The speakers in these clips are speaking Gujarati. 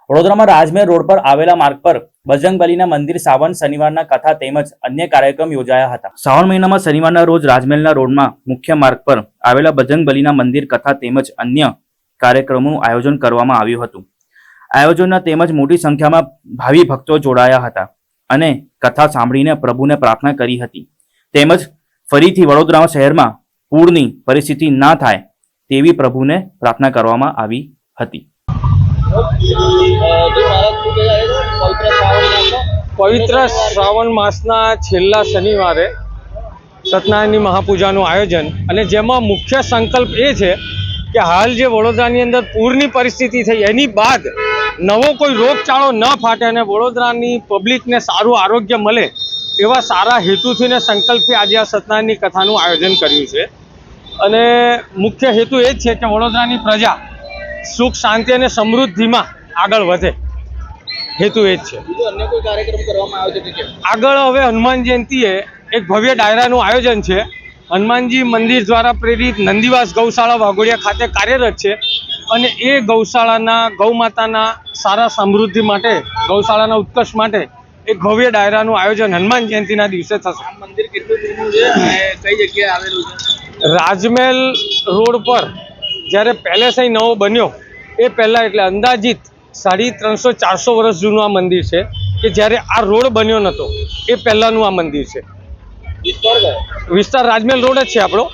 વડોદરામાં રાજમહેલ રોડ પર આવેલા માર્ગ પર બજરંગબલીના મંદિર શ્રાવણ શનિવારના કથા તેમજ અન્ય કાર્યક્રમ યોજાયા હતા। શ્રાવણ મહિનામાં શનિવારના રોજ રાજમહેલના રોડમાં મુખ્ય માર્ગ પર આવેલા બજરંગબલીના મંદિર કથા તેમજ અન્ય કાર્યક્રમોનું આયોજન કરવામાં આવ્યું હતું। આયોજનના તેમજ મોટી સંખ્યામાં ભાવિ ભક્તો જોડાયા હતા અને કથા સાંભળીને પ્રભુને પ્રાર્થના કરી હતી તેમજ ફરીથી વડોદરા શહેરમાં પૂરની પરિસ્થિતિ ના થાય તેવી પ્રભુને પ્રાર્થના કરવામાં આવી હતી। પવિત્ર શ્રાવણ માસના છેલ્લા શનિવારે સત્યનારાયણની મહાપૂજાનું આયોજન અને જેમાં મુખ્ય સંકલ્પ એ છે કે હાલ જે વડોદરાની અંદર પૂરની પરિસ્થિતિ થઈ એની બાદ નવો કોઈ રોગચાળો ન ફાટે અને વડોદરાની પબ્લિકને સારું આરોગ્ય મળે એવા સારા હેતુથી ને સંકલ્પથી આજે આ સત્યનારાયણની કથાનું આયોજન કર્યું છે। અને મુખ્ય હેતુ એ જ છે કે વડોદરાની પ્રજા સુખ શાંતિ અને સમૃદ્ધિમાં આગળ વધે, હેતુ એ જ છે। અન્ય કોઈ કાર્યક્રમ કરવામાં આવે છે? આગળ હવે હનુમાન જયંતિએ એક ભવ્ય ડાયરાનું આયોજન છે। હનુમાનજી મંદિર દ્વારા પ્રેરિત નંદીવાસ ગૌશાળા વાઘોડિયા ખાતે કાર્યરત છે અને એ ગૌશાળાના ગૌમાતાના સારા સમૃદ્ધિ માટે, ગૌશાળાના ઉત્કર્ષ માટે એક ભવ્ય ડાયરાનું આયોજન હનુમાન જયંતિના દિવસે થશે। આ મંદિર કેટલું જૂનું છે અને કઈ જગ્યાએ આવેલું છે? રાજમહેલ રોડ પર જ્યારે પેલેસ અહીં નવો બન્યો એ પહેલાં એટલે અંદાજિત 350-400 વર્ષ જૂનું આ મંદિર છે કે જ્યારે આ રોડ બન્યો નહોતો એ પહેલાંનું આ મંદિર છે। વિસ્તાર રાજમહેલ રોડ જ છે આપણો।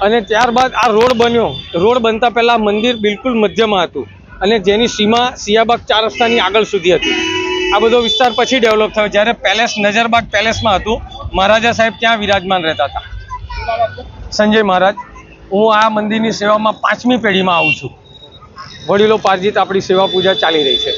અને ત્યારબાદ આ રોડ બન્યો, રોડ બનતા પહેલાં મંદિર બિલકુલ મધ્યમાં હતું અને જેની સીમા સિયાબાગ 4 રસ્તાની આગળ સુધી હતી। આ બધો વિસ્તાર પછી ડેવલપ થયો જ્યારે પેલેસ નજરબાગ પેલેસમાં હતું, મહારાજા સાહેબ ત્યાં વિરાજમાન રહેતા હતા। સંજય મહારાજ। હું આ મંદિરની સેવામાં 5મી પેઢીમાં આવું છું। વડીલો પાર્જિત આપણી સેવા પૂજા ચાલી રહી છે।